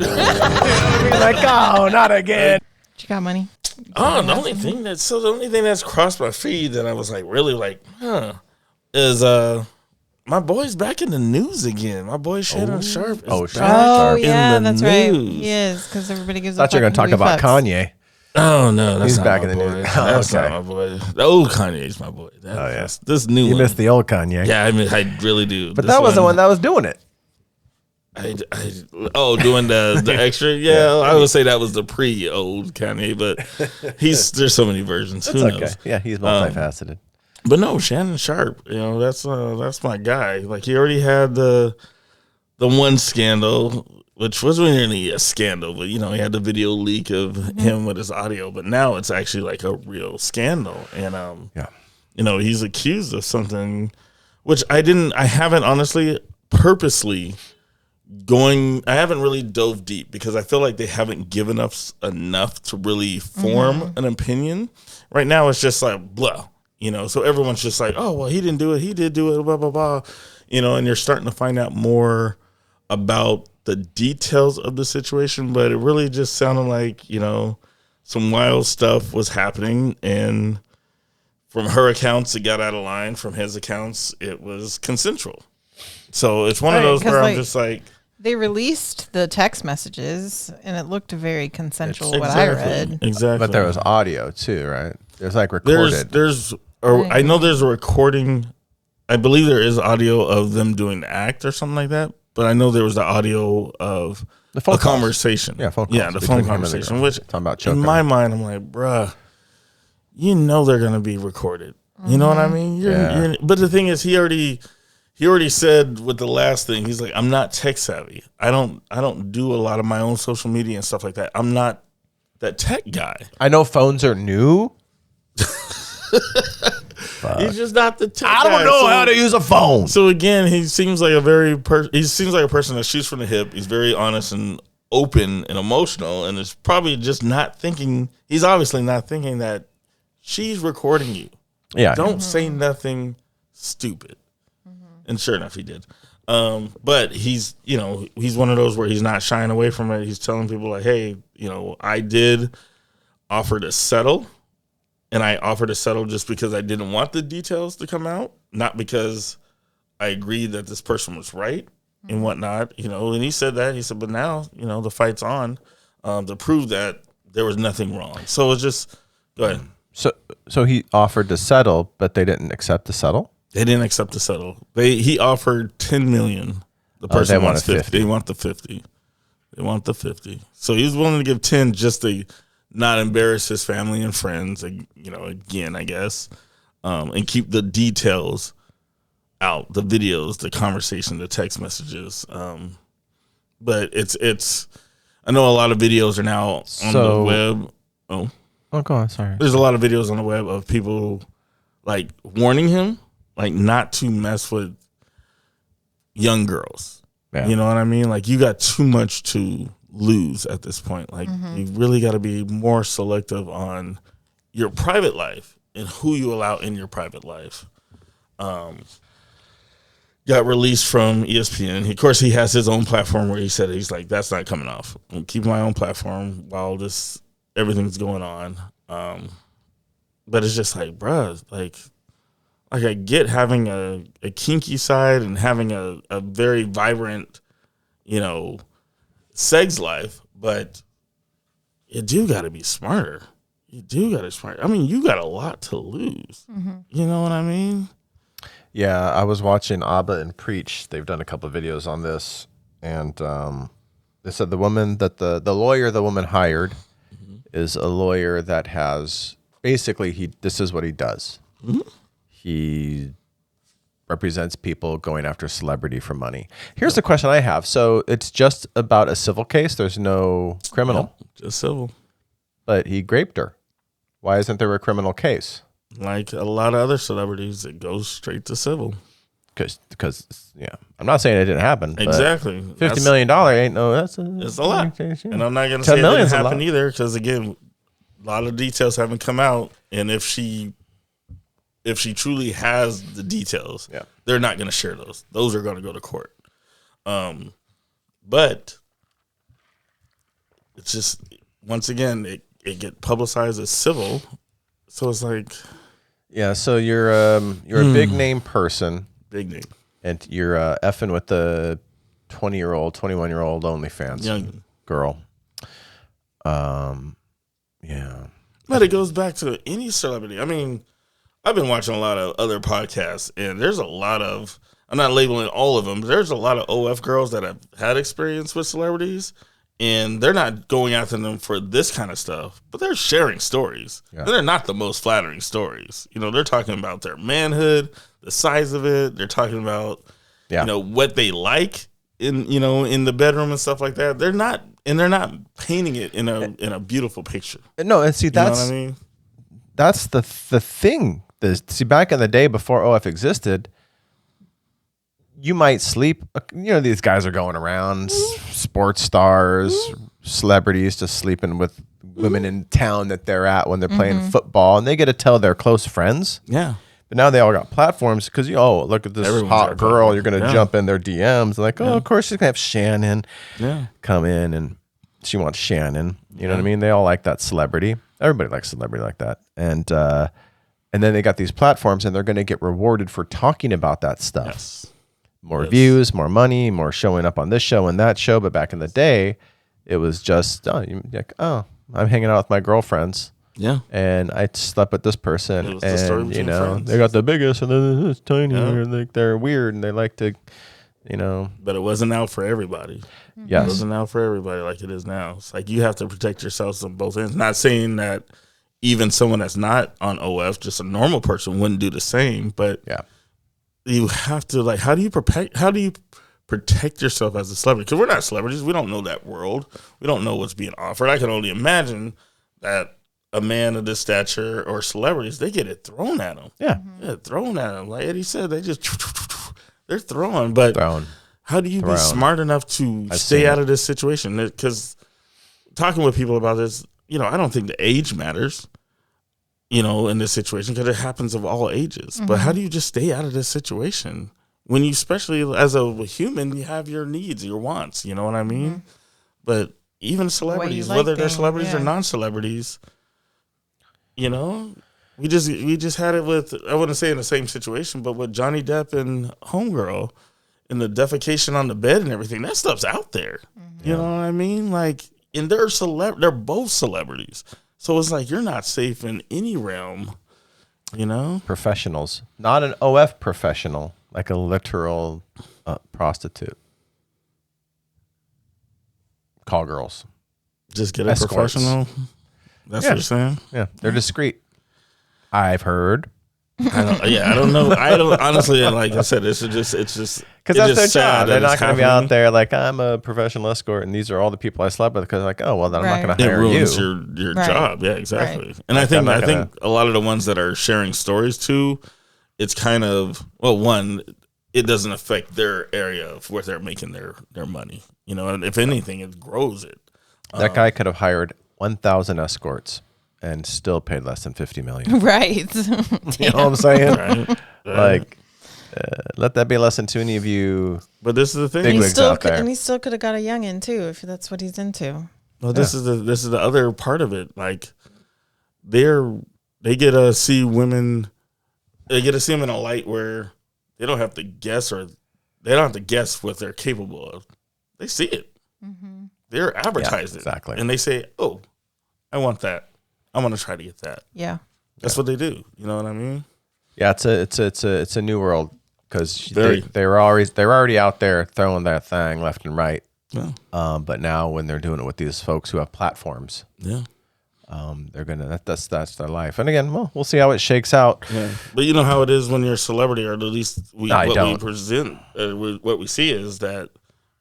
Like, oh, not again. You got money? Oh, the only thing that's crossed my feed that I was like really like, is my boy's back in the news again. My boy Shannon Sharpe is back in the that's news. right. He is, because everybody gives. Thought you were going to talk about Kanye. Oh no, that's He's not back my in the boy. news. That's not my boy. The old Kanye's my boy. This new You one. missed the old Kanye. Yeah, I mean, I really do. But that was the one that was doing it. Doing the extra. Yeah, I would say that was the pre-old Kanye, but there's so many versions. Who knows? Okay. Yeah, he's multifaceted. But no, Shannon Sharpe. That's my guy. Like he already had the one scandal, which wasn't really a scandal, but he had the video leak of him with his audio. But now it's actually like a real scandal, and he's accused of something, which I haven't honestly purposely. I haven't really dove deep because I feel like they haven't given us enough to really form an opinion. Right now, it's just like blah, So everyone's just like, oh well, he didn't do it, he did do it, blah blah blah, And you're starting to find out more about the details of the situation, but it really just sounded like some wild stuff was happening, and from her accounts, it got out of line. From his accounts, it was consensual. So it's one of those where I'm just like. They released the text messages, and it looked very consensual. What I read, exactly. But there was audio too, right? There's like recorded. I know there's a recording. I believe there is audio of them doing the act or something like that. But I know there was the audio of the phone conversation. Yeah, phone calls. Yeah, the phone conversation. Which talking about choking. In my mind, I'm like, bruh, they're gonna be recorded. You know what I mean? But the thing is, he already said with the last thing, he's like, I'm not tech savvy. I don't do a lot of my own social media and stuff like that. I'm not that tech guy. I know phones are new. He's just not the tech I don't know how to use a phone. So again, he seems like a person that shoots from the hip. He's very honest and open and emotional, and is probably just not thinking. He's obviously not thinking that she's recording you. Yeah. Don't say nothing stupid. And sure enough, he did. But he's one of those where he's not shying away from it. He's telling people like, hey, I did offer to settle, and I offered to settle just because I didn't want the details to come out, not because I agreed that this person was right and whatnot, and he said that. He said, but now, the fight's on to prove that there was nothing wrong. So it's just, go ahead. So he offered to settle, but they didn't accept the settle? They didn't accept to settle. He offered $10 million. The person wants 50. They want the 50. They want the 50. So he was willing to give 10 just to not embarrass his family and friends. Again, I guess, and keep the details out, the videos, the conversation, the text messages. But it's. I know a lot of videos are now on the web. Oh, go on. Sorry. There's a lot of videos on the web of people like warning him. Like not to mess with young girls. Yeah. You know what I mean? Like you got too much to lose at this point. Like you really got to be more selective on your private life and who you allow in your private life. Got released from ESPN. Of course, he has his own platform where he said he's like, that's not coming off. I'm keeping my own platform while everything's going on. But it's just like, bruh, like I get having a kinky side and having a very vibrant, sex life, but you do got to be smarter. You do got to smart. I mean, you got a lot to lose. You know what I mean? Yeah, I was watching Abba and Preach. They've done a couple of videos on this, and they said the woman that the lawyer the woman hired is a lawyer that has basically this is what he does. He represents people going after celebrity for money. Here's the question I have. So it's just about a civil case. There's no criminal. No, just civil. But he raped her. Why isn't there a criminal case? Like a lot of other celebrities, it goes straight to civil. Because I'm not saying it didn't happen. Exactly. $50 million ain't it's a lot. And I'm not going to say it didn't happen either, because again, a lot of details haven't come out. And if she truly has the details, they're not going to share those. Those are going to go to court. But it's just, once again, it get publicized as civil. So it's like, yeah. So you're a big name person, big name, and you're effing with the 20-year-old, 21-year-old OnlyFans young girl. Yeah. But it goes back to any celebrity. I mean, I've been watching a lot of other podcasts, and there's a lot of, I'm not labeling all of them, but there's a lot of OF girls that have had experience with celebrities, and they're not going after them for this kind of stuff, but they're sharing stories. Yeah. And they're not the most flattering stories. You know, they're talking about their manhood, the size of it. They're talking about, you know, what they like in, you know, in the bedroom and stuff like that. They're not painting it in a beautiful picture. No, and see, that's, you know what I mean? That's the thing. See, back in the day before OF existed, you might sleep. You know, these guys are going around, sports stars, celebrities, just sleeping with women in town that they're at when they're playing football, and they get to tell their close friends. Yeah. But now they all got platforms because look at this hot girl. You're going to jump in their DMs. Like, of course she's going to have Shannon come in, and she wants Shannon. You know what I mean? They all like that celebrity. Everybody likes celebrity like that. And then they got these platforms, and they're going to get rewarded for talking about that stuff. Yes. More views, more money, more showing up on this show and that show. But back in the day, it was just, I'm hanging out with my girlfriends. Yeah. And I slept with this person, and you know, friends. They got the biggest, and then it's tiny, and like they're weird, and they like to, you know. But it wasn't out for everybody. Yes. It wasn't out for everybody like it is now. It's like you have to protect yourselves on both ends. Not saying that even someone that's not on OF, just a normal person, wouldn't do the same, but you have to, like, how do you protect yourself as a celebrity? Because we're not celebrities. We don't know that world. We don't know what's being offered. I can only imagine that a man of this stature or celebrities, they get it thrown at them. Yeah. Thrown at them. Like Eddie said, they're throwing. But how do you be smart enough to stay out of this situation? Because talking with people about this, you know, I don't think the age matters, you know, in this situation, because it happens of all ages. But how do you just stay out of this situation when you, especially as a human, you have your needs, your wants, you know what I mean? But even celebrities, whether they're celebrities or non-celebrities, you know, we just had it with, I wouldn't say in the same situation, but with Johnny Depp and Homegirl and the defecation on the bed and everything, that stuff's out there. You know what I mean? Like, and they're both celebrities. So it's like you're not safe in any realm, you know? Professionals. Not an OF professional, like a literal prostitute. Call girls. Just get a professional. That's what you're saying? Yeah, they're discreet. I've heard. I don't know. I don't honestly, like I said, it's just because that's their job. They're not going to be out there like, I'm a professional escort, and these are all the people I slept with. Because like, oh well, then I'm not going to hire you. It ruins your job. Yeah, exactly. Right. And I think a lot of the ones that are sharing stories too, it's kind of, well, one, it doesn't affect their area of where they're making their money. You know, and if anything, it grows it. That guy could have hired 1,000 escorts and still paid less than $50 million. Right. You know what I'm saying? Right. Like, let that be a lesson to any of you. But this is the thing. He still could have got a youngin too, if that's what he's into. Well, this is the other part of it. Like, they get to see women. They get to see them in a light where they don't have to guess, or they don't have to guess what they're capable of. They see it. Mm-hmm. They're advertised exactly, and they say, "Oh, I want that. I want to try to get that." Yeah, that's what they do. You know what I mean? Yeah, it's a new world because they're already out there throwing that thing left and right. Yeah. But now when they're doing it with these folks who have platforms, they're gonna that's their life. And again, we'll see how it shakes out. Yeah. But you know how it is when you're a celebrity, or at least we present, what we see is that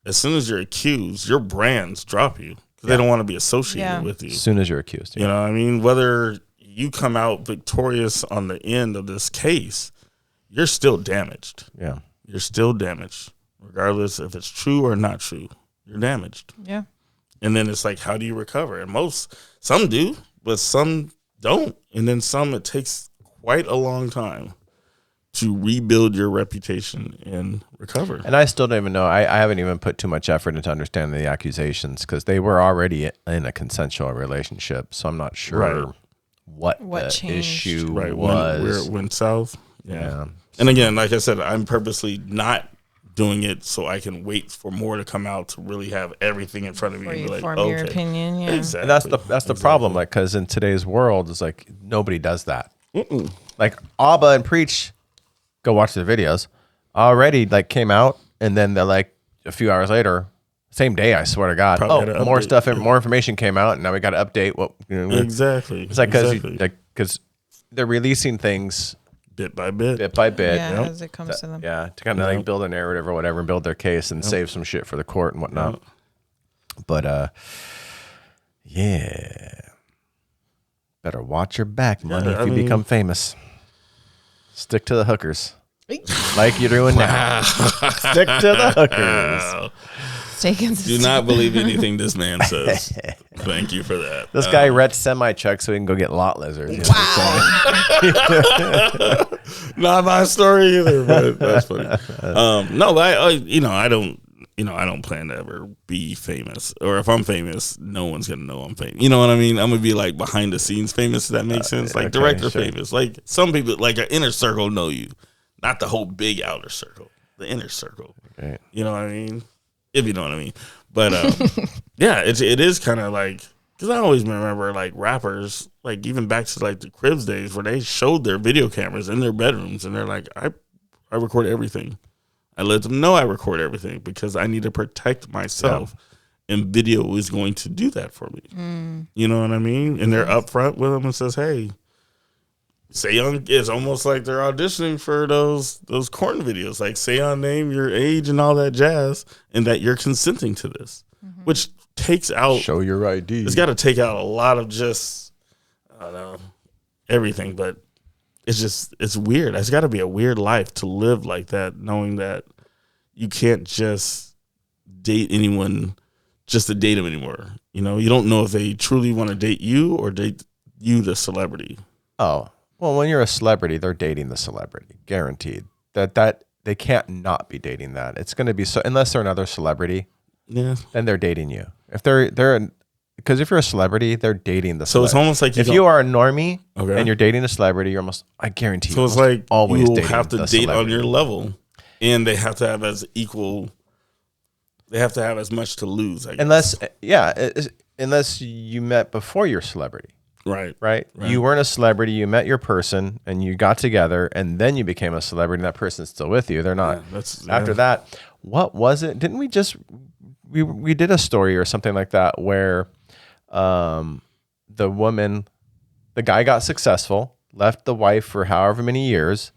as soon as you're accused, your brands drop you because they don't want to be associated with you. As soon as you're accused, you know what I mean? Whether you come out victorious on the end of this case, you're still damaged. Yeah, you're still damaged, regardless if it's true or not true. You're damaged. Yeah. And then it's like, how do you recover? And some do, but some don't. And then some, it takes quite a long time to rebuild your reputation and recover. And I still don't even know. I haven't even put too much effort into understanding the accusations because they were already in a consensual relationship. So I'm not sure what the changed. issue Right, was. where it went south. Yeah. And again, like I said, I'm purposely not doing it so I can wait for more to come out to really have everything in front of me Before and be you like, form okay. your opinion, yeah. Exactly. And that's the problem, like, because in today's world, it's like nobody does that. Like 𝗂𝗏𝗯𝗀 and Preach, go watch their videos. Already, like, came out, and then they're like a few hours later, same day, I swear to God, Probably had to more update, stuff, more information came out, and now we got to update what. Exactly. It's like because they're releasing things bit by bit. Yeah, as it comes to them. Yeah, to kind of like build a narrative or whatever and build their case and save some shit for the court and whatnot. But yeah, better watch your back, money, if you become famous. Stick to the hookers, like you're doing now. Stick to the hookers. Stay consistent. Do not believe anything this man says. Thank you for that. This guy rents semi-trucks so he can go get lot lizards. You know Not my story either, but that's funny. No, but I don't plan to ever be famous. Or if I'm famous, no one's gonna know I'm famous. You know what I mean? I'm gonna be like behind the scenes famous. If that makes sense. Like director famous. Like some people, like an inner circle know you, not the whole big outer circle. The inner circle. Okay. You know what I mean? If you know what I mean. But yeah, it is kind of like, because I always remember like rappers, like even back to like the Cribs days where they showed their video cameras in their bedrooms and they're like, I record everything. I let them know I record everything because I need to protect myself. Yeah. And video is going to do that for me. You know what I mean? And they're upfront with them and says, hey, Sayon, it's almost like they're auditioning for those corn videos. Like, Sayon, name your age and all that jazz, and that you're consenting to this, which takes out. Show your ID. It's got to take out a lot of just, I don't know, everything. But it's weird. It's got to be a weird life to live like that, knowing that you can't just date anyone just to date them anymore. You know, you don't know if they truly want to date you or date you, the celebrity. Oh. Well, when you're a celebrity, they're dating the celebrity, guaranteed. That they can't not be dating that. It's going to be so, unless they're another celebrity. Yeah, then they're dating you. If because if you're a celebrity, they're dating the. So celebrity. It's almost like if you are a normie and you're dating a celebrity, you're almost. I guarantee. So it's like always you have to date celebrity. on your level, and they have to have as equal. They have to have as much to lose. I guess. Unless you met before your celebrity. Right. You weren't a celebrity. You met your person, and you got together, and then you became a celebrity. And that person's still with you. They're not. After that, what was it? Didn't we just we did a story or something like that where the guy got successful, left the wife for however many years,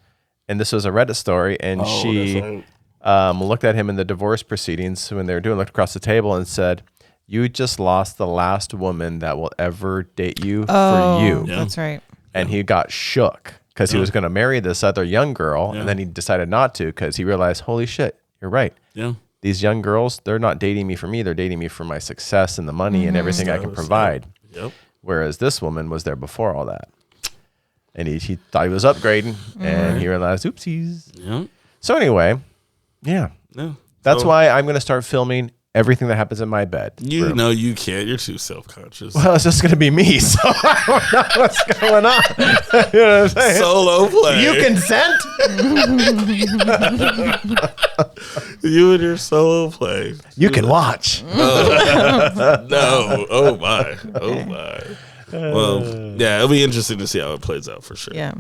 and this was a Reddit story, and she looked at him in the divorce proceedings when they were doing, looked across the table and said, "You just lost the last woman that will ever date you for you." Yeah. That's right. And he got shook because he was going to marry this other young girl, and then he decided not to because he realized, holy shit, you're right. Yeah. These young girls, they're not dating me for me. They're dating me for my success and the money and everything I can provide. Yep. Whereas this woman was there before all that. And he thought he was upgrading, and he realized, oopsies. Yep. So anyway, yeah. That's why I'm going to start filming everything that happens in my bed. You know you can't. You're too self-conscious. Well, it's just going to be me, so I don't know what's going on. You know what I'm saying? Solo play. You consent? You and your solo play. You can watch. No. Oh, my. Well, yeah, it'll be interesting to see how it plays out for sure. Yeah.